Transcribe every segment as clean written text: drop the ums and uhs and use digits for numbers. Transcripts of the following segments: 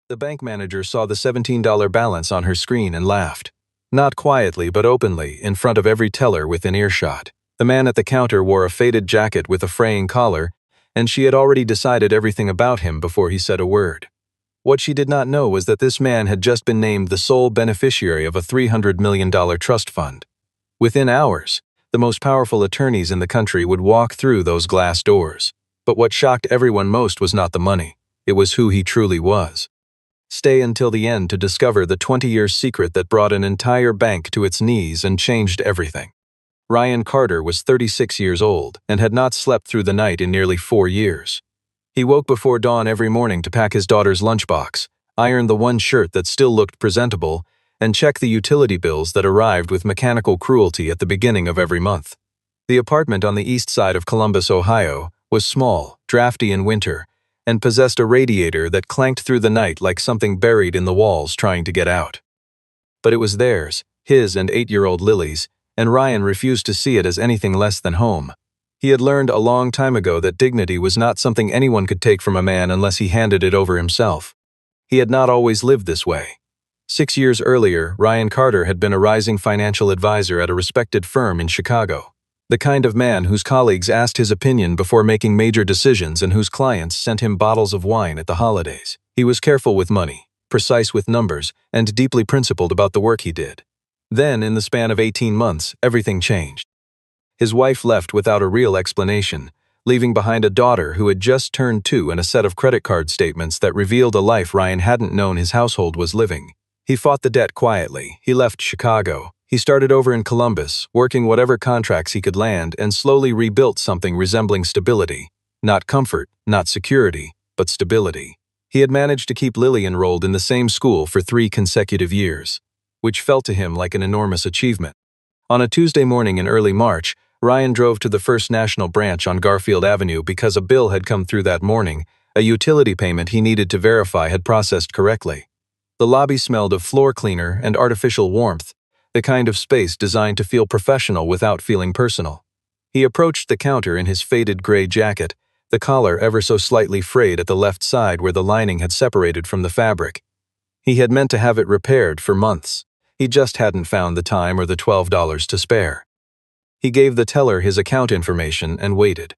The bank manager saw the $17 balance on her screen and laughed. Not quietly but openly, in front of every teller within earshot. The man at the counter wore a faded jacket with a fraying collar, and she had already decided everything about him before he said a word. What she did not know was that this man had just been named the sole beneficiary of a $300 million trust fund. Within hours, the most powerful attorneys in the country would walk through those glass doors. But what shocked everyone most was not the money. It was who he truly was. Stay until the end to discover the 20-year secret that brought an entire bank to its knees and changed everything. Ryan Carter was 36 years old and had not slept through the night in nearly 4 years. He woke before dawn every morning to pack his daughter's lunchbox, iron the one shirt that still looked presentable, and check the utility bills that arrived with mechanical cruelty at the beginning of every month. The apartment on the east side of Columbus, Ohio, was small, drafty in winter, and possessed a radiator that clanked through the night like something buried in the walls trying to get out. But it was theirs, his and 8-year-old Lily's, and Ryan refused to see it as anything less than home. He had learned a long time ago that dignity was not something anyone could take from a man unless he handed it over himself. He had not always lived this way. 6 years earlier, Ryan Carter had been a rising financial advisor at a respected firm in Chicago. The kind of man whose colleagues asked his opinion before making major decisions and whose clients sent him bottles of wine at the holidays. He was careful with money, precise with numbers, and deeply principled about the work he did. Then, in the span of 18 months, everything changed. His wife left without a real explanation, leaving behind a daughter who had just turned 2 and a set of credit card statements that revealed a life Ryan hadn't known his household was living. He fought the debt quietly. He left Chicago. He started over in Columbus, working whatever contracts he could land, and slowly rebuilt something resembling stability. Not comfort, not security, but stability. He had managed to keep Lily enrolled in the same school for 3 consecutive years, which felt to him like an enormous achievement. On a Tuesday morning in early March, Ryan drove to the First National branch on Garfield Avenue because a bill had come through that morning, a utility payment he needed to verify had processed correctly. The lobby smelled of floor cleaner and artificial warmth, the kind of space designed to feel professional without feeling personal. He approached the counter in his faded gray jacket, the collar ever so slightly frayed at the left side where the lining had separated from the fabric. He had meant to have it repaired for months. He just hadn't found the time or the $12 to spare. He gave the teller his account information and waited.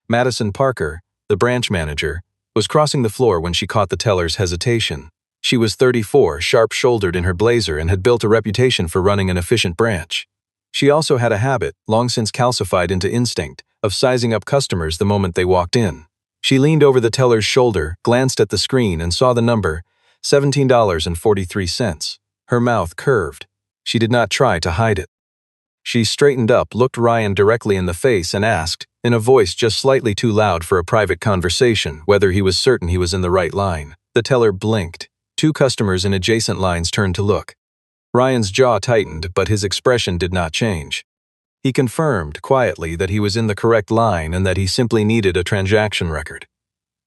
Madison Parker, the branch manager, was crossing the floor when she caught the teller's hesitation. She was 34, sharp-shouldered in her blazer, and had built a reputation for running an efficient branch. She also had a habit, long since calcified into instinct, of sizing up customers the moment they walked in. She leaned over the teller's shoulder, glanced at the screen, and saw the number, $17.43. Her mouth curved. She did not try to hide it. She straightened up, looked Ryan directly in the face, and asked, in a voice just slightly too loud for a private conversation, whether he was certain he was in the right line. The teller blinked. 2 customers in adjacent lines turned to look. Ryan's jaw tightened, but his expression did not change. He confirmed, quietly, that he was in the correct line and that he simply needed a transaction record.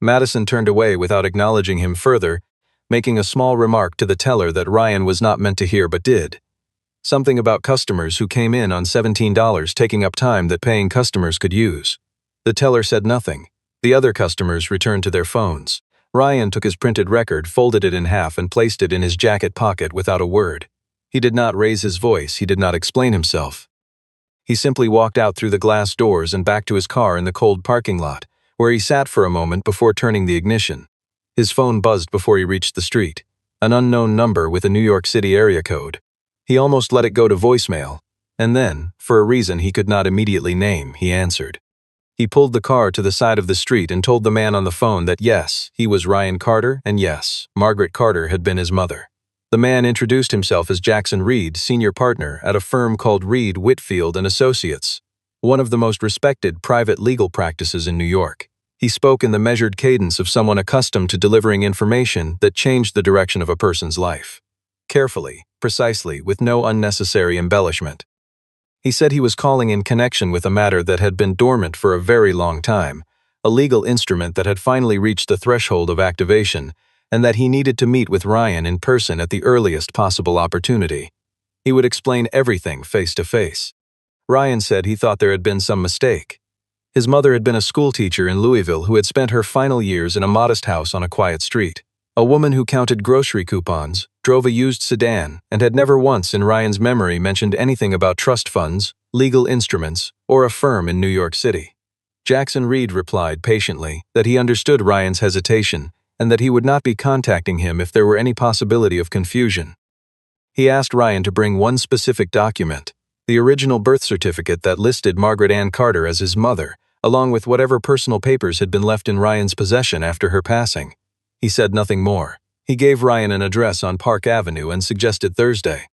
Madison turned away without acknowledging him further, making a small remark to the teller that Ryan was not meant to hear but did. Something about customers who came in on $17 taking up time that paying customers could use. The teller said nothing. The other customers returned to their phones. Ryan took his printed record, folded it in half, and placed it in his jacket pocket without a word. He did not raise his voice. He did not explain himself. He simply walked out through the glass doors and back to his car in the cold parking lot, where he sat for a moment before turning the ignition. His phone buzzed before he reached the street. An unknown number with a New York City area code. He almost let it go to voicemail, and then, for a reason he could not immediately name, he answered. He pulled the car to the side of the street and told the man on the phone that yes, he was Ryan Carter, and yes, Margaret Carter had been his mother. The man introduced himself as Jackson Reed, senior partner at a firm called Reed, Whitfield & Associates, one of the most respected private legal practices in New York. He spoke in the measured cadence of someone accustomed to delivering information that changed the direction of a person's life. Carefully, precisely, with no unnecessary embellishment. He said he was calling in connection with a matter that had been dormant for a very long time, a legal instrument that had finally reached the threshold of activation, and that he needed to meet with Ryan in person at the earliest possible opportunity. He would explain everything face to face. Ryan said he thought there had been some mistake. His mother had been a schoolteacher in Louisville who had spent her final years in a modest house on a quiet street. A woman who counted grocery coupons, drove a used sedan, and had never once in Ryan's memory mentioned anything about trust funds, legal instruments, or a firm in New York City. Jackson Reed replied patiently that he understood Ryan's hesitation and that he would not be contacting him if there were any possibility of confusion. He asked Ryan to bring one specific document, the original birth certificate that listed Margaret Ann Carter as his mother, along with whatever personal papers had been left in Ryan's possession after her passing. He said nothing more. He gave Ryan an address on Park Avenue and suggested Thursday.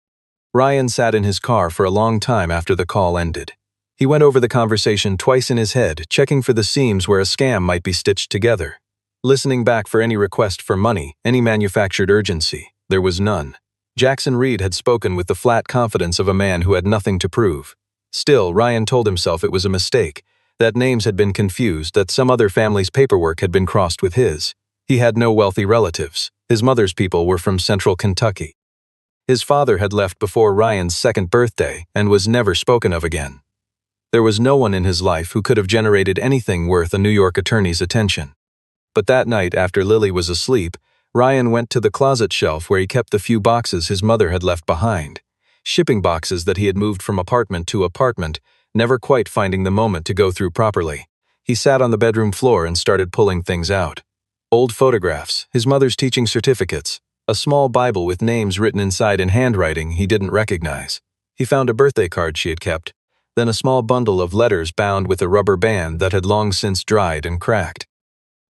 Ryan sat in his car for a long time after the call ended. He went over the conversation twice in his head, checking for the seams where a scam might be stitched together. Listening back for any request for money, any manufactured urgency. There was none. Jackson Reed had spoken with the flat confidence of a man who had nothing to prove. Still, Ryan told himself it was a mistake, that names had been confused, that some other family's paperwork had been crossed with his. He had no wealthy relatives. His mother's people were from central Kentucky. His father had left before Ryan's second birthday and was never spoken of again. There was no one in his life who could have generated anything worth a New York attorney's attention. But that night, after Lily was asleep, Ryan went to the closet shelf where he kept the few boxes his mother had left behind. Shipping boxes that he had moved from apartment to apartment, never quite finding the moment to go through properly. He sat on the bedroom floor and started pulling things out. Old photographs, his mother's teaching certificates, a small Bible with names written inside in handwriting he didn't recognize. He found a birthday card she had kept, then a small bundle of letters bound with a rubber band that had long since dried and cracked.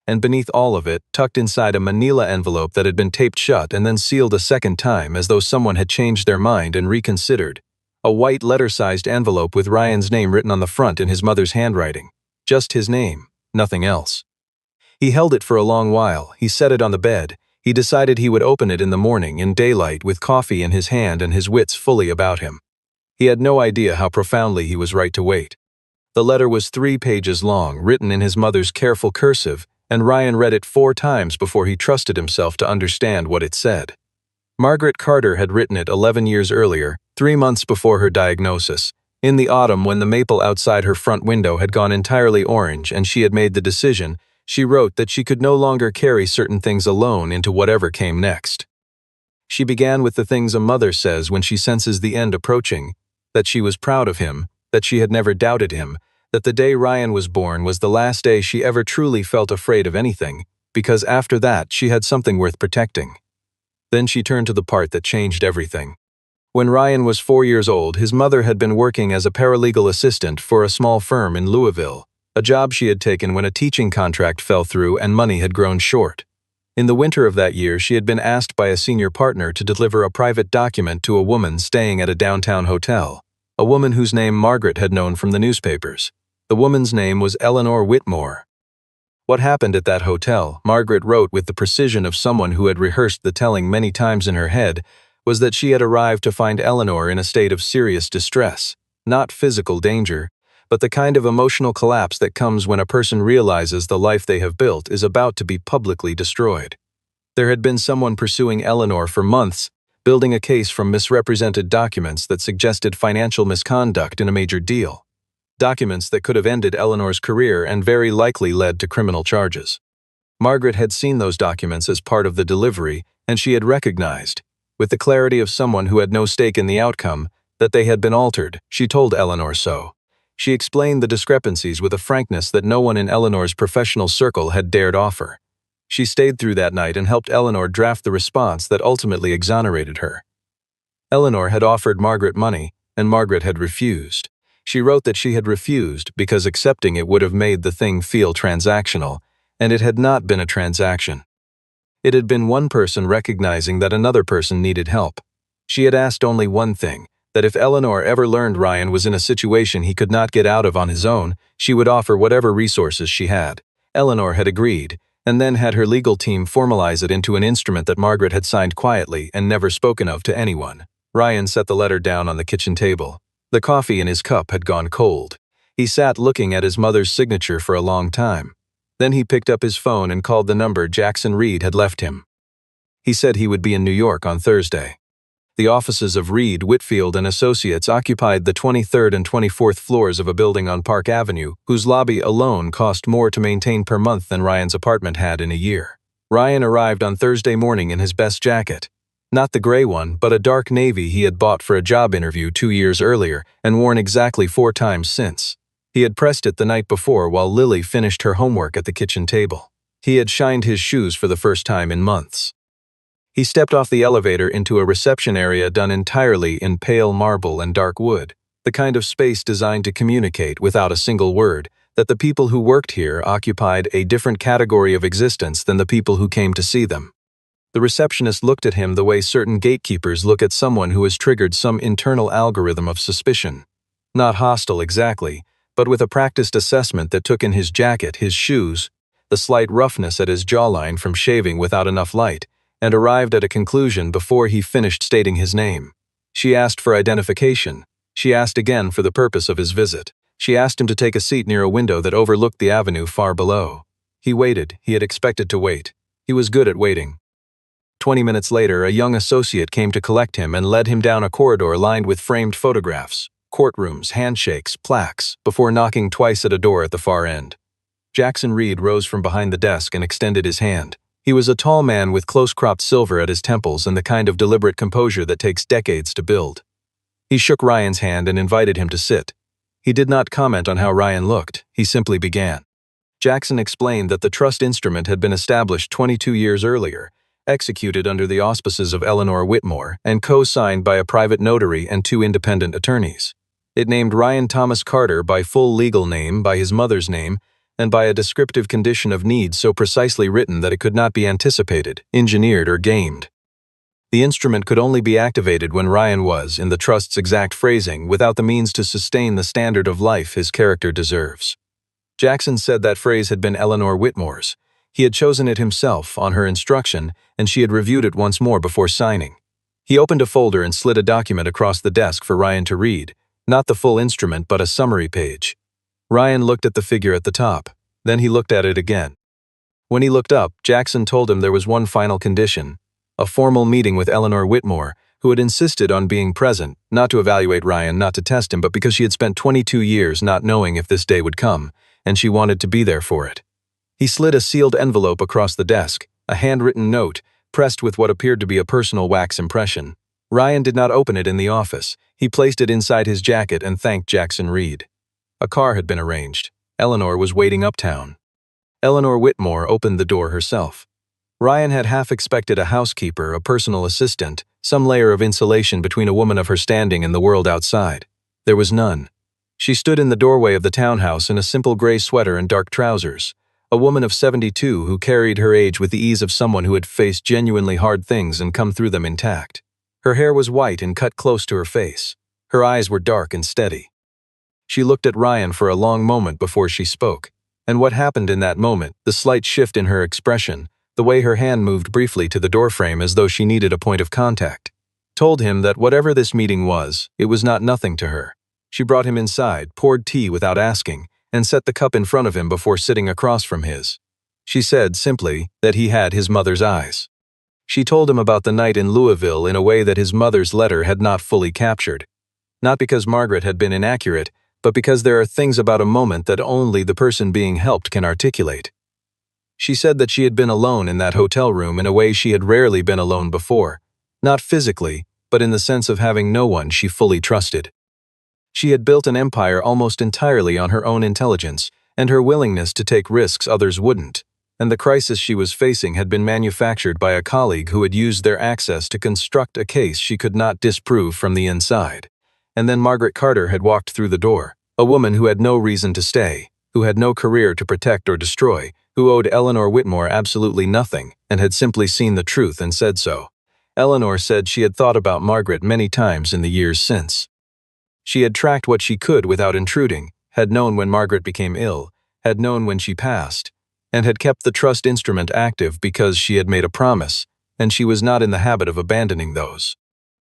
And beneath all of it, tucked inside a manila envelope that had been taped shut and then sealed a second time as though someone had changed their mind and reconsidered, a white letter-sized envelope with Ryan's name written on the front in his mother's handwriting. Just his name, nothing else. He held it for a long while. He set it on the bed. He decided he would open it in the morning, in daylight, with coffee in his hand and his wits fully about him. He had no idea how profoundly he was right to wait. The letter was 3 pages long, written in his mother's careful cursive, and Ryan read it 4 times before he trusted himself to understand what it said. Margaret Carter had written it 11 years earlier, 3 months before her diagnosis, in the autumn when the maple outside her front window had gone entirely orange and she had made the decision. She wrote that she could no longer carry certain things alone into whatever came next. She began with the things a mother says when she senses the end approaching, that she was proud of him, that she had never doubted him, that the day Ryan was born was the last day she ever truly felt afraid of anything, because after that she had something worth protecting. Then she turned to the part that changed everything. When Ryan was 4 years old, his mother had been working as a paralegal assistant for a small firm in Louisville, a job she had taken when a teaching contract fell through and money had grown short. In the winter of that year, she had been asked by a senior partner to deliver a private document to a woman staying at a downtown hotel, a woman whose name Margaret had known from the newspapers. The woman's name was Eleanor Whitmore. What happened at that hotel, Margaret wrote with the precision of someone who had rehearsed the telling many times in her head, was that she had arrived to find Eleanor in a state of serious distress, not physical danger, but the kind of emotional collapse that comes when a person realizes the life they have built is about to be publicly destroyed. There had been someone pursuing Eleanor for months, building a case from misrepresented documents that suggested financial misconduct in a major deal. Documents that could have ended Eleanor's career and very likely led to criminal charges. Margaret had seen those documents as part of the delivery, and she had recognized, with the clarity of someone who had no stake in the outcome, that they had been altered. She told Eleanor so. She explained the discrepancies with a frankness that no one in Eleanor's professional circle had dared offer. She stayed through that night and helped Eleanor draft the response that ultimately exonerated her. Eleanor had offered Margaret money, and Margaret had refused. She wrote that she had refused because accepting it would have made the thing feel transactional, and it had not been a transaction. It had been one person recognizing that another person needed help. She had asked only one thing, that if Eleanor ever learned Ryan was in a situation he could not get out of on his own, she would offer whatever resources she had. Eleanor had agreed, and then had her legal team formalize it into an instrument that Margaret had signed quietly and never spoken of to anyone. Ryan set the letter down on the kitchen table. The coffee in his cup had gone cold. He sat looking at his mother's signature for a long time. Then he picked up his phone and called the number Jackson Reed had left him. He said he would be in New York on Thursday. The offices of Reed, Whitfield and Associates occupied the 23rd and 24th floors of a building on Park Avenue, whose lobby alone cost more to maintain per month than Ryan's apartment had in a year. Ryan arrived on Thursday morning in his best jacket. Not the gray one, but a dark navy he had bought for a job interview 2 years earlier and worn exactly 4 times since. He had pressed it the night before while Lily finished her homework at the kitchen table. He had shined his shoes for the first time in months. He stepped off the elevator into a reception area done entirely in pale marble and dark wood, the kind of space designed to communicate, without a single word, that the people who worked here occupied a different category of existence than the people who came to see them. The receptionist looked at him the way certain gatekeepers look at someone who has triggered some internal algorithm of suspicion. Not hostile exactly, but with a practiced assessment that took in his jacket, his shoes, the slight roughness at his jawline from shaving without enough light, and arrived at a conclusion before he finished stating his name. She asked for identification. She asked again for the purpose of his visit. She asked him to take a seat near a window that overlooked the avenue far below. He waited. He had expected to wait. He was good at waiting. 20 minutes later, a young associate came to collect him and led him down a corridor lined with framed photographs, courtrooms, handshakes, plaques, before knocking twice at a door at the far end. Jackson Reed rose from behind the desk and extended his hand. He was a tall man with close-cropped silver at his temples and the kind of deliberate composure that takes decades to build. He shook Ryan's hand and invited him to sit. He did not comment on how Ryan looked. He simply began. Jackson explained that the trust instrument had been established 22 years earlier, executed under the auspices of Eleanor Whitmore, and co-signed by a private notary and 2 independent attorneys. It named Ryan Thomas Carter by full legal name, by his mother's name, and by a descriptive condition of need so precisely written that it could not be anticipated, engineered, or gamed. The instrument could only be activated when Ryan was, in the trust's exact phrasing, without the means to sustain the standard of life his character deserves. Jackson said that phrase had been Eleanor Whitmore's. He had chosen it himself, on her instruction, and she had reviewed it once more before signing. He opened a folder and slid a document across the desk for Ryan to read, not the full instrument but a summary page. Ryan looked at the figure at the top. Then he looked at it again. When he looked up, Jackson told him there was one final condition: a formal meeting with Eleanor Whitmore, who had insisted on being present, not to evaluate Ryan, not to test him, but because she had spent 22 years not knowing if this day would come, and she wanted to be there for it. He slid a sealed envelope across the desk, a handwritten note, pressed with what appeared to be a personal wax impression. Ryan did not open it in the office. He placed it inside his jacket and thanked Jackson Reed. A car had been arranged. Eleanor was waiting uptown. Eleanor Whitmore opened the door herself. Ryan had half expected a housekeeper, a personal assistant, some layer of insulation between a woman of her standing and the world outside. There was none. She stood in the doorway of the townhouse in a simple gray sweater and dark trousers, a woman of 72 who carried her age with the ease of someone who had faced genuinely hard things and come through them intact. Her hair was white and cut close to her face. Her eyes were dark and steady. She looked at Ryan for a long moment before she spoke, and what happened in that moment, the slight shift in her expression, the way her hand moved briefly to the doorframe as though she needed a point of contact, told him that whatever this meeting was, it was not nothing to her. She brought him inside, poured tea without asking, and set the cup in front of him before sitting across from his. She said, simply, that he had his mother's eyes. She told him about the night in Louisville in a way that his mother's letter had not fully captured. Not because Margaret had been inaccurate, but because there are things about a moment that only the person being helped can articulate. She said that she had been alone in that hotel room in a way she had rarely been alone before, not physically, but in the sense of having no one she fully trusted. She had built an empire almost entirely on her own intelligence and her willingness to take risks others wouldn't, and the crisis she was facing had been manufactured by a colleague who had used their access to construct a case she could not disprove from the inside. And then Margaret Carter had walked through the door, a woman who had no reason to stay, who had no career to protect or destroy, who owed Eleanor Whitmore absolutely nothing and had simply seen the truth and said so. Eleanor said she had thought about Margaret many times in the years since. She had tracked what she could without intruding, had known when Margaret became ill, had known when she passed, and had kept the trust instrument active because she had made a promise, and she was not in the habit of abandoning those.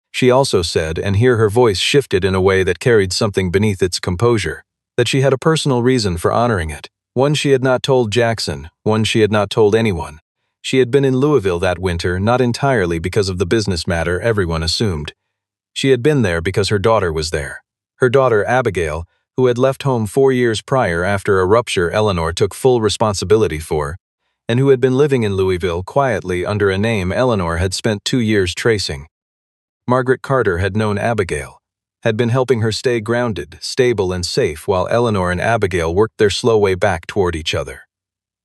She also said, and here her voice shifted in a way that carried something beneath its composure, that she had a personal reason for honoring it, one she had not told Jackson, one she had not told anyone. She had been in Louisville that winter not entirely because of the business matter everyone assumed. She had been there because her daughter was there. Her daughter, Abigail, who had left home 4 years prior after a rupture Eleanor took full responsibility for, and who had been living in Louisville quietly under a name Eleanor had spent 2 years tracing. Margaret Carter had known Abigail, had been helping her stay grounded, stable, and safe while Eleanor and Abigail worked their slow way back toward each other.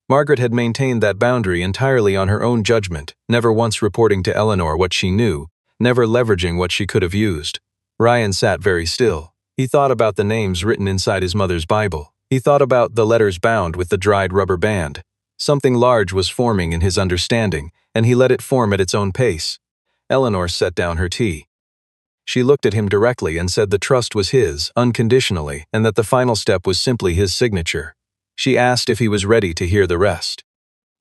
Margaret had maintained that boundary entirely on her own judgment, never once reporting to Eleanor what she knew, never leveraging what she could have used. Ryan sat very still. He thought about the names written inside his mother's Bible. He thought about the letters bound with the dried rubber band. Something large was forming in his understanding, and he let it form at its own pace. Eleanor set down her tea. She looked at him directly and said the trust was his, unconditionally, and that the final step was simply his signature. She asked if he was ready to hear the rest.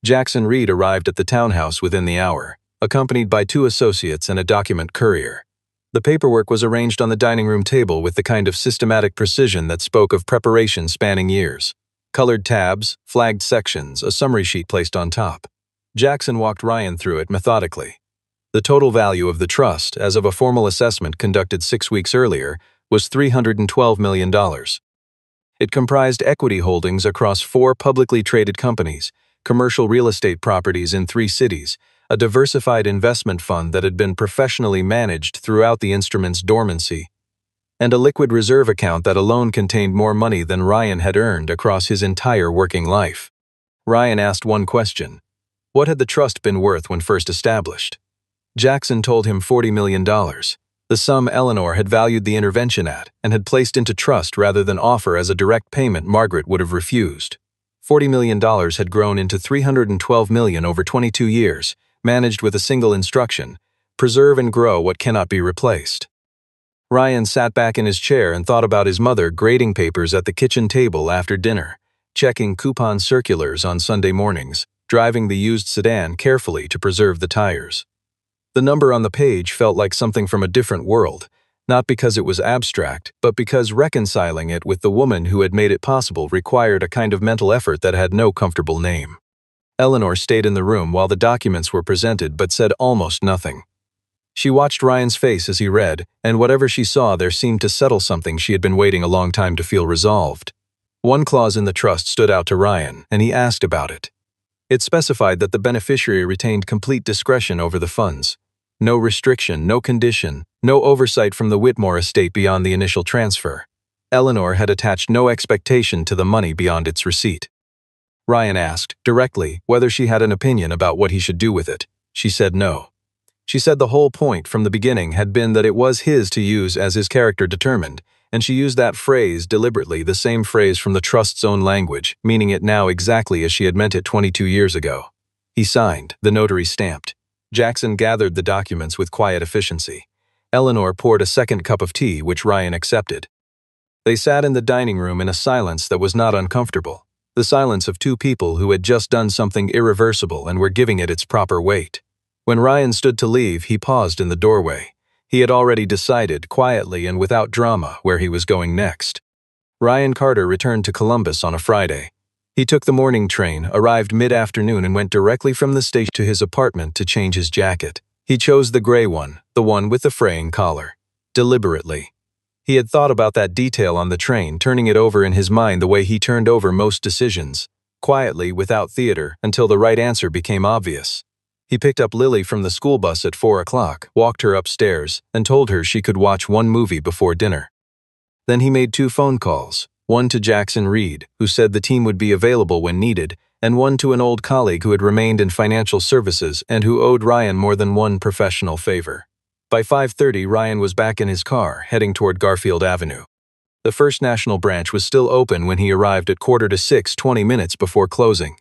Jackson Reed arrived at the townhouse within the hour, accompanied by 2 associates and a document courier. The paperwork was arranged on the dining room table with the kind of systematic precision that spoke of preparation spanning years. Colored tabs, flagged sections, a summary sheet placed on top. Jackson walked Ryan through it methodically. The total value of the trust, as of a formal assessment conducted 6 weeks earlier, was $312 million. It comprised equity holdings across 4 publicly traded companies, commercial real estate properties in 3 cities, a diversified investment fund that had been professionally managed throughout the instrument's dormancy, and a liquid reserve account that alone contained more money than Ryan had earned across his entire working life. Ryan asked one question: what had the trust been worth when first established? Jackson told him $40 million, the sum Eleanor had valued the intervention at and had placed into trust rather than offer as a direct payment Margaret would have refused. $40 million had grown into $312 million over 22 years, managed with a single instruction: preserve and grow what cannot be replaced. Ryan sat back in his chair and thought about his mother grading papers at the kitchen table after dinner, checking coupon circulars on Sunday mornings, driving the used sedan carefully to preserve the tires. The number on the page felt like something from a different world, not because it was abstract, but because reconciling it with the woman who had made it possible required a kind of mental effort that had no comfortable name. Eleanor stayed in the room while the documents were presented but said almost nothing. She watched Ryan's face as he read, and whatever she saw there seemed to settle something she had been waiting a long time to feel resolved. One clause in the trust stood out to Ryan, and he asked about it. It specified that the beneficiary retained complete discretion over the funds. No restriction, no condition, no oversight from the Whitmore estate beyond the initial transfer. Eleanor had attached no expectation to the money beyond its receipt. Ryan asked, directly, whether she had an opinion about what he should do with it. She said no. She said the whole point from the beginning had been that it was his to use as his character determined, and she used that phrase deliberately, the same phrase from the trust's own language, meaning it now exactly as she had meant it 22 years ago. He signed, the notary stamped. Jackson gathered the documents with quiet efficiency. Eleanor poured a second cup of tea, which Ryan accepted. They sat in the dining room in a silence that was not uncomfortable, the silence of 2 people who had just done something irreversible and were giving it its proper weight. When Ryan stood to leave, he paused in the doorway. He had already decided, quietly and without drama, where he was going next. Ryan Carter returned to Columbus on a Friday. He took the morning train, arrived mid-afternoon, and went directly from the station to his apartment to change his jacket. He chose the gray one, the one with the fraying collar. Deliberately. He had thought about that detail on the train, turning it over in his mind the way he turned over most decisions, quietly, without theater, until the right answer became obvious. He picked up Lily from the school bus at 4 o'clock, walked her upstairs, and told her she could watch one movie before dinner. Then he made 2 phone calls, one to Jackson Reed, who said the team would be available when needed, and one to an old colleague who had remained in financial services and who owed Ryan more than one professional favor. By 5:30, Ryan was back in his car, heading toward Garfield Avenue. The First National branch was still open when he arrived at 5:45, 20 minutes before closing.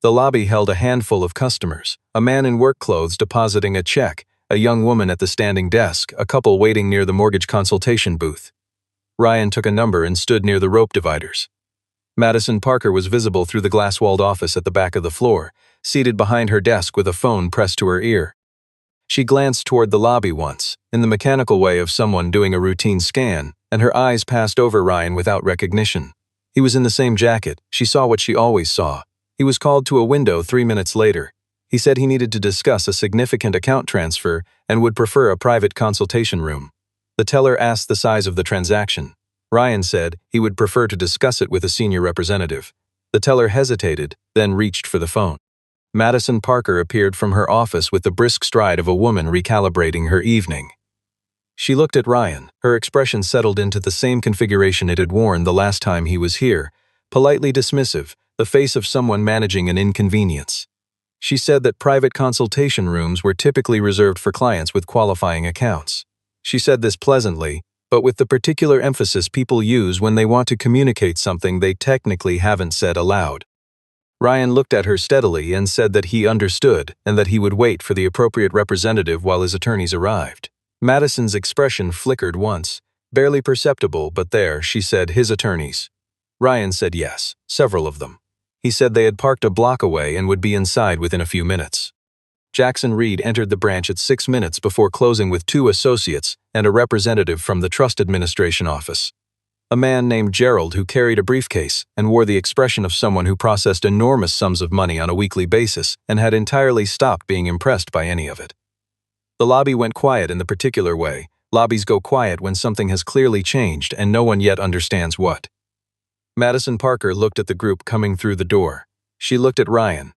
The lobby held a handful of customers, a man in work clothes depositing a check, a young woman at the standing desk, a couple waiting near the mortgage consultation booth. Ryan took a number and stood near the rope dividers. Madison Parker was visible through the glass-walled office at the back of the floor, seated behind her desk with a phone pressed to her ear. She glanced toward the lobby once, in the mechanical way of someone doing a routine scan, and her eyes passed over Ryan without recognition. He was in the same jacket. She saw what she always saw. He was called to a window 3 minutes later. He said he needed to discuss a significant account transfer and would prefer a private consultation room. The teller asked the size of the transaction. Ryan said he would prefer to discuss it with a senior representative. The teller hesitated, then reached for the phone. Madison Parker appeared from her office with the brisk stride of a woman recalibrating her evening. She looked at Ryan. Her expression settled into the same configuration it had worn the last time he was here, politely dismissive, the face of someone managing an inconvenience. She said that private consultation rooms were typically reserved for clients with qualifying accounts. She said this pleasantly, but with the particular emphasis people use when they want to communicate something they technically haven't said aloud. Ryan looked at her steadily and said that he understood and that he would wait for the appropriate representative while his attorneys arrived. Madison's expression flickered once, barely perceptible, but there, she said, his attorneys. Ryan said yes, several of them. He said they had parked a block away and would be inside within a few minutes. Jackson Reed entered the branch at 6 minutes before closing with 2 associates and a representative from the Trust Administration Office. A man named Gerald who carried a briefcase and wore the expression of someone who processed enormous sums of money on a weekly basis and had entirely stopped being impressed by any of it. The lobby went quiet in the particular way. Lobbies go quiet when something has clearly changed and no one yet understands what. Madison Parker looked at the group coming through the door. She looked at Ryan.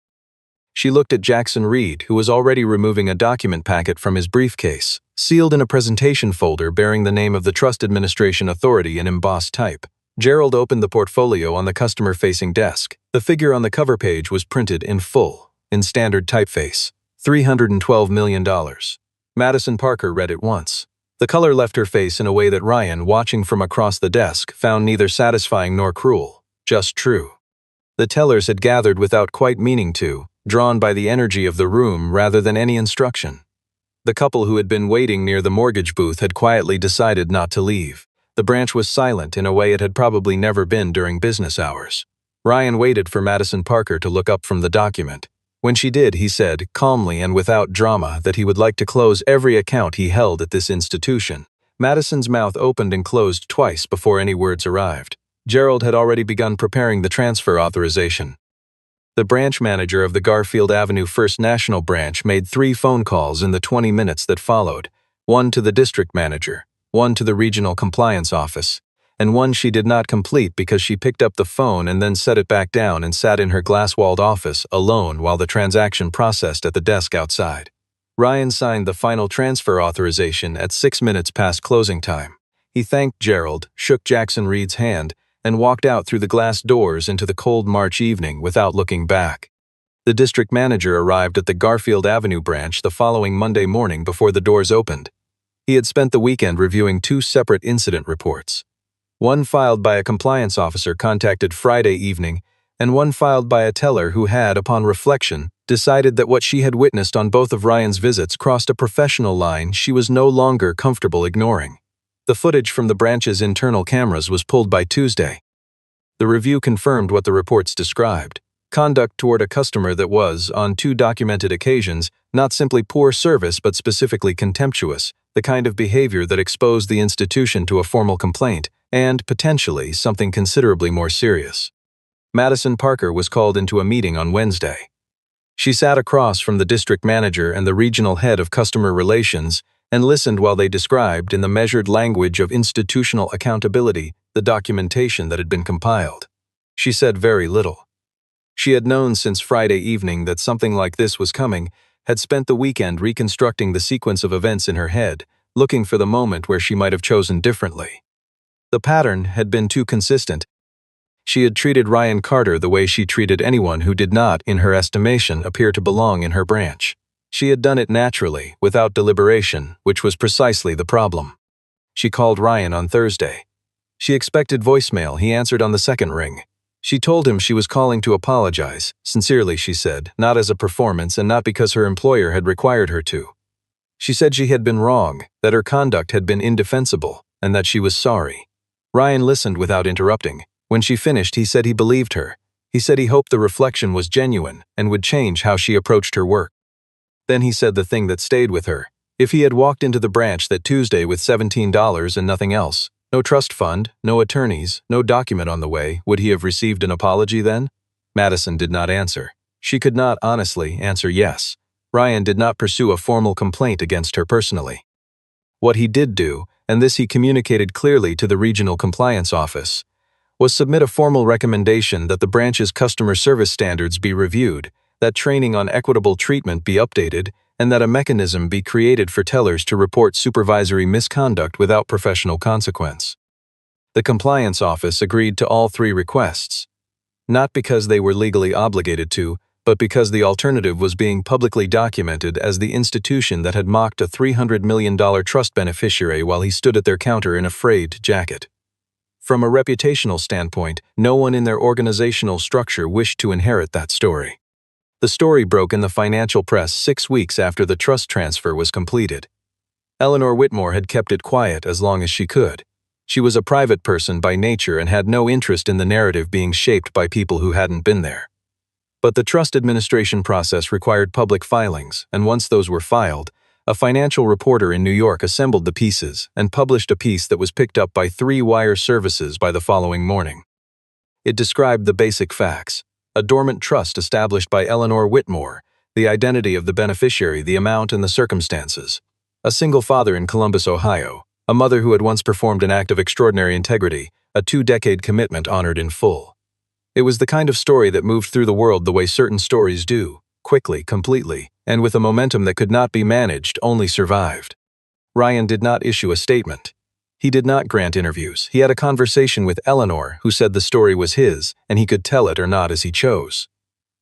She looked at Jackson Reed, who was already removing a document packet from his briefcase, sealed in a presentation folder bearing the name of the Trust Administration Authority in embossed type. Gerald opened the portfolio on the customer-facing desk. The figure on the cover page was printed in full, in standard typeface. $312 million. Madison Parker read it once. The color left her face in a way that Ryan, watching from across the desk, found neither satisfying nor cruel, just true. The tellers had gathered without quite meaning to, drawn by the energy of the room rather than any instruction. The couple who had been waiting near the mortgage booth had quietly decided not to leave. The branch was silent in a way it had probably never been during business hours. Ryan waited for Madison Parker to look up from the document. When she did, he said, calmly and without drama, that he would like to close every account he held at this institution. Madison's mouth opened and closed twice before any words arrived. Gerald had already begun preparing the transfer authorization. The branch manager of the Garfield Avenue First National branch made 3 phone calls in the 20 minutes that followed, 1 to the district manager, 1 to the regional compliance office, and 1 she did not complete because she picked up the phone and then set it back down and sat in her glass-walled office alone while the transaction processed at the desk outside. Ryan signed the final transfer authorization at 6 minutes past closing time. He thanked Gerald, shook Jackson Reed's hand, and walked out through the glass doors into the cold March evening without looking back. The district manager arrived at the Garfield Avenue branch the following Monday morning before the doors opened. He had spent the weekend reviewing 2 separate incident reports. One filed by a compliance officer contacted Friday evening, and one filed by a teller who had, upon reflection, decided that what she had witnessed on both of Ryan's visits crossed a professional line she was no longer comfortable ignoring. The footage from the branch's internal cameras was pulled by Tuesday. The review confirmed what the reports described: conduct toward a customer that was, on 2 documented occasions, not simply poor service but specifically contemptuous, the kind of behavior that exposed the institution to a formal complaint, and, potentially, something considerably more serious. Madison Parker was called into a meeting on Wednesday. She sat across from the district manager and the regional head of customer relations and listened while they described, in the measured language of institutional accountability, the documentation that had been compiled. She said very little. She had known since Friday evening that something like this was coming, had spent the weekend reconstructing the sequence of events in her head, looking for the moment where she might have chosen differently. The pattern had been too consistent. She had treated Ryan Carter the way she treated anyone who did not, in her estimation, appear to belong in her branch. She had done it naturally, without deliberation, which was precisely the problem. She called Ryan on Thursday. She expected voicemail. He answered on the second ring. She told him she was calling to apologize, sincerely, she said, not as a performance and not because her employer had required her to. She said she had been wrong, that her conduct had been indefensible, and that she was sorry. Ryan listened without interrupting. When she finished, he said he believed her. He said he hoped the reflection was genuine and would change how she approached her work. Then he said the thing that stayed with her. If he had walked into the branch that Tuesday with $17 and nothing else, no trust fund, no attorneys, no document on the way, would he have received an apology then? Madison did not answer. She could not honestly answer yes. Ryan did not pursue a formal complaint against her personally. What he did do, and this he communicated clearly to the regional compliance office, was submit a formal recommendation that the branch's customer service standards be reviewed, that training on equitable treatment be updated, and that a mechanism be created for tellers to report supervisory misconduct without professional consequence. The compliance office agreed to all three requests, not because they were legally obligated to, but because the alternative was being publicly documented as the institution that had mocked a $300 million trust beneficiary while he stood at their counter in a frayed jacket. From a reputational standpoint, no one in their organizational structure wished to inherit that story. The story broke in the financial press 6 weeks after the trust transfer was completed. Eleanor Whitmore had kept it quiet as long as she could. She was a private person by nature and had no interest in the narrative being shaped by people who hadn't been there. But the trust administration process required public filings, and once those were filed, a financial reporter in New York assembled the pieces and published a piece that was picked up by 3 wire services by the following morning. It described the basic facts: a dormant trust established by Eleanor Whitmore, the identity of the beneficiary, the amount, and the circumstances. A single father in Columbus, Ohio, a mother who had once performed an act of extraordinary integrity, a 2-decade commitment honored in full. It was the kind of story that moved through the world the way certain stories do, quickly, completely, and with a momentum that could not be managed, only survived. Ryan did not issue a statement. He did not grant interviews. He had a conversation with Eleanor, who said the story was his, and he could tell it or not as he chose.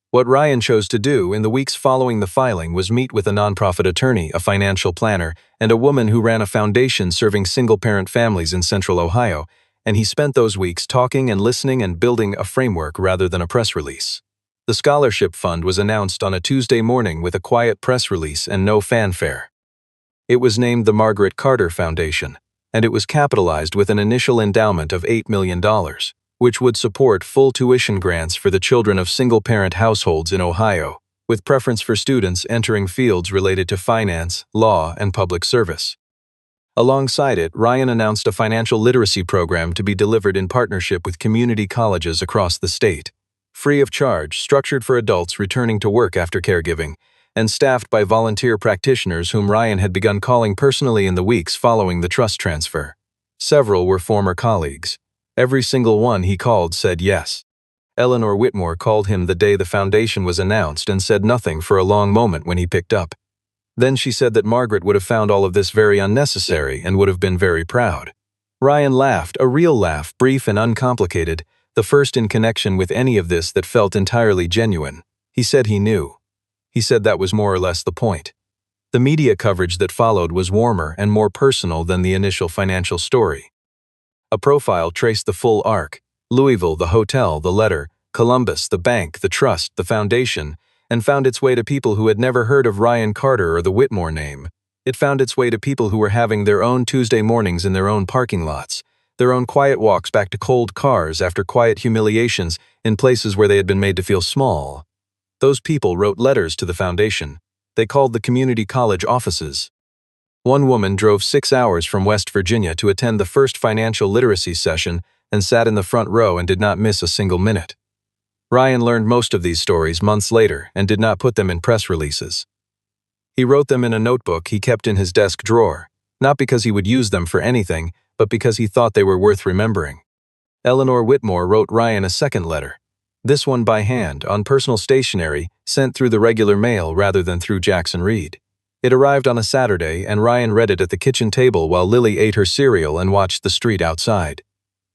What Ryan chose to do in the weeks following the filing was meet with a nonprofit attorney, a financial planner, and a woman who ran a foundation serving single-parent families in Central Ohio, and he spent those weeks talking and listening and building a framework rather than a press release. The scholarship fund was announced on a Tuesday morning with a quiet press release and no fanfare. It was named the Margaret Carter Foundation, and it was capitalized with an initial endowment of $8 million, which would support full tuition grants for the children of single-parent households in Ohio, with preference for students entering fields related to finance, law, and public service. Alongside it, Ryan announced a financial literacy program to be delivered in partnership with community colleges across the state, free of charge, structured for adults returning to work after caregiving, and staffed by volunteer practitioners whom Ryan had begun calling personally in the weeks following the trust transfer. Several were former colleagues. Every single one he called said yes. Eleanor Whitmore called him the day the foundation was announced and said nothing for a long moment when he picked up. Then she said that Margaret would have found all of this very unnecessary and would have been very proud. Ryan laughed, a real laugh, brief and uncomplicated, the first in connection with any of this that felt entirely genuine. He said he knew. He said that was more or less the point. The media coverage that followed was warmer and more personal than the initial financial story. A profile traced the full arc: Louisville, the hotel, the letter, Columbus, the bank, the trust, the foundation, and found its way to people who had never heard of Ryan Carter or the Whitmore name. It found its way to people who were having their own Tuesday mornings in their own parking lots, their own quiet walks back to cold cars after quiet humiliations in places where they had been made to feel small. Those people wrote letters to the foundation. They called the community college offices. One woman drove 6 hours from West Virginia to attend the first financial literacy session and sat in the front row and did not miss a single minute. Ryan learned most of these stories months later and did not put them in press releases. He wrote them in a notebook he kept in his desk drawer, not because he would use them for anything, but because he thought they were worth remembering. Eleanor Whitmore wrote Ryan a second letter, this one by hand, on personal stationery, sent through the regular mail rather than through Jackson Reed. It arrived on a Saturday, and Ryan read it at the kitchen table while Lily ate her cereal and watched the street outside.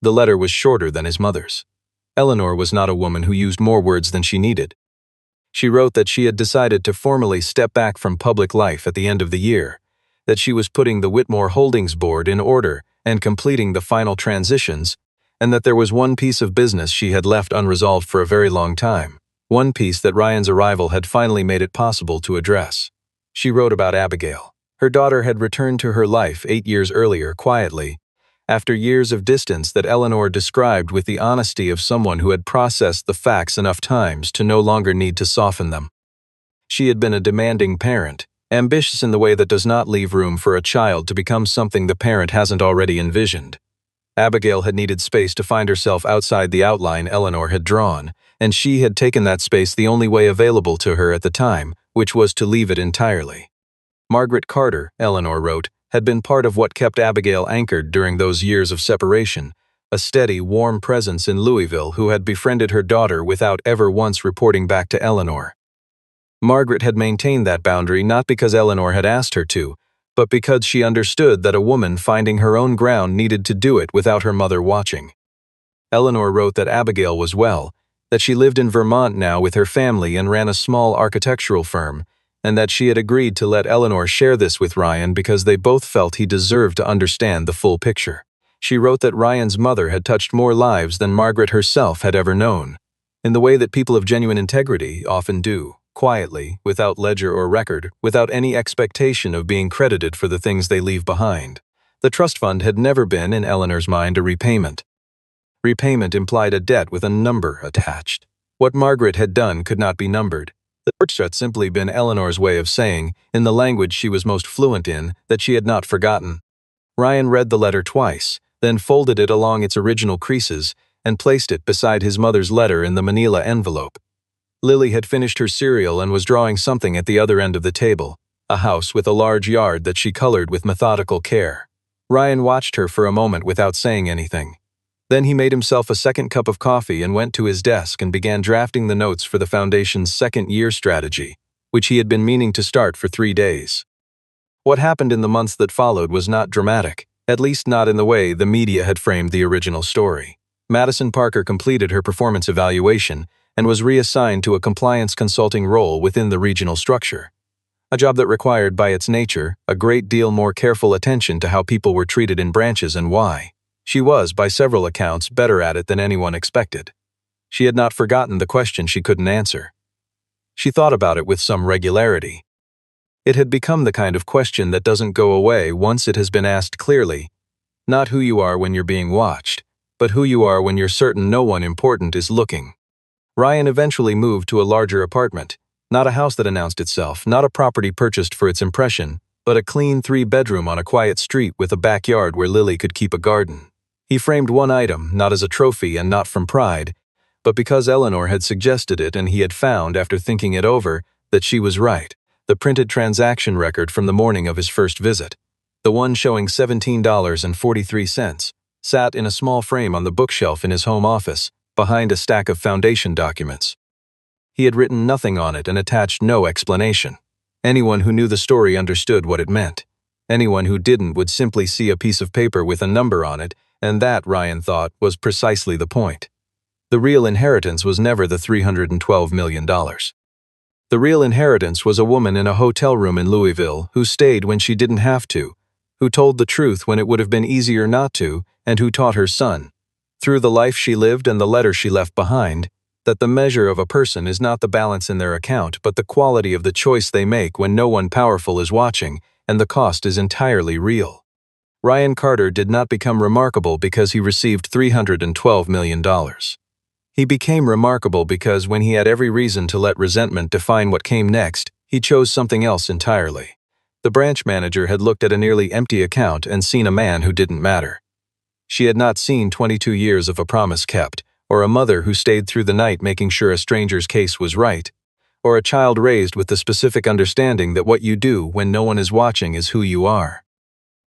The letter was shorter than his mother's. Eleanor was not a woman who used more words than she needed. She wrote that she had decided to formally step back from public life at the end of the year, that she was putting the Whitmore Holdings Board in order and completing the final transitions, and that there was one piece of business she had left unresolved for a very long time, one piece that Ryan's arrival had finally made it possible to address. She wrote about Abigail. Her daughter had returned to her life 8 years earlier, quietly, after years of distance that Eleanor described with the honesty of someone who had processed the facts enough times to no longer need to soften them. She had been a demanding parent, ambitious in the way that does not leave room for a child to become something the parent hasn't already envisioned. Abigail had needed space to find herself outside the outline Eleanor had drawn, and she had taken that space the only way available to her at the time, which was to leave it entirely. Margaret Carter, Eleanor wrote, had been part of what kept Abigail anchored during those years of separation, a steady, warm presence in Louisville who had befriended her daughter without ever once reporting back to Eleanor. Margaret had maintained that boundary not because Eleanor had asked her to, but because she understood that a woman finding her own ground needed to do it without her mother watching. Eleanor wrote that Abigail was well, that she lived in Vermont now with her family and ran a small architectural firm, and that she had agreed to let Eleanor share this with Ryan because they both felt he deserved to understand the full picture. She wrote that Ryan's mother had touched more lives than Margaret herself had ever known, in the way that people of genuine integrity often do, quietly, without ledger or record, without any expectation of being credited for the things they leave behind. The trust fund had never been, in Eleanor's mind, a repayment. Repayment implied a debt with a number attached. What Margaret had done could not be numbered. The words had simply been Eleanor's way of saying, in the language she was most fluent in, that she had not forgotten. Ryan read the letter twice, then folded it along its original creases and placed it beside his mother's letter in the manila envelope. Lily had finished her cereal and was drawing something at the other end of the table, a house with a large yard that she colored with methodical care. Ryan watched her for a moment without saying anything. Then he made himself a second cup of coffee and went to his desk and began drafting the notes for the Foundation's second-year strategy, which he had been meaning to start for 3 days. What happened in the months that followed was not dramatic, at least not in the way the media had framed the original story. Madison Parker completed her performance evaluation and was reassigned to a compliance consulting role within the regional structure, a job that required by its nature a great deal more careful attention to how people were treated in branches and why. She was, by several accounts, better at it than anyone expected. She had not forgotten the question she couldn't answer. She thought about it with some regularity. It had become the kind of question that doesn't go away once it has been asked clearly, not who you are when you're being watched, but who you are when you're certain no one important is looking. Ryan eventually moved to a larger apartment, not a house that announced itself, not a property purchased for its impression, but a clean 3-bedroom on a quiet street with a backyard where Lily could keep a garden. He framed one item, not as a trophy and not from pride, but because Eleanor had suggested it and he had found, after thinking it over, that she was right. The printed transaction record from the morning of his first visit, the one showing $17.43, sat in a small frame on the bookshelf in his home office, behind a stack of Foundation documents. He had written nothing on it and attached no explanation. Anyone who knew the story understood what it meant. Anyone who didn't would simply see a piece of paper with a number on it, and that, Ryan thought, was precisely the point. The real inheritance was never the $312 million. The real inheritance was a woman in a hotel room in Louisville who stayed when she didn't have to, who told the truth when it would have been easier not to, and who taught her son, through the life she lived and the letter she left behind, that the measure of a person is not the balance in their account but the quality of the choice they make when no one powerful is watching and the cost is entirely real. Ryan Carter did not become remarkable because he received $312 million. He became remarkable because when he had every reason to let resentment define what came next, he chose something else entirely. The branch manager had looked at a nearly empty account and seen a man who didn't matter. She had not seen 22 years of a promise kept, or a mother who stayed through the night making sure a stranger's case was right, or a child raised with the specific understanding that what you do when no one is watching is who you are.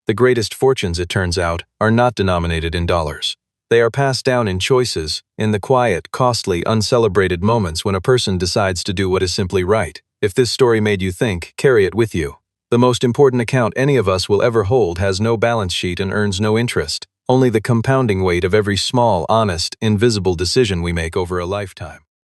The greatest fortunes, it turns out, are not denominated in dollars. They are passed down in choices, in the quiet, costly, uncelebrated moments when a person decides to do what is simply right. If this story made you think, carry it with you. The most important account any of us will ever hold has no balance sheet and earns no interest, only the compounding weight of every small, honest, invisible decision we make over a lifetime.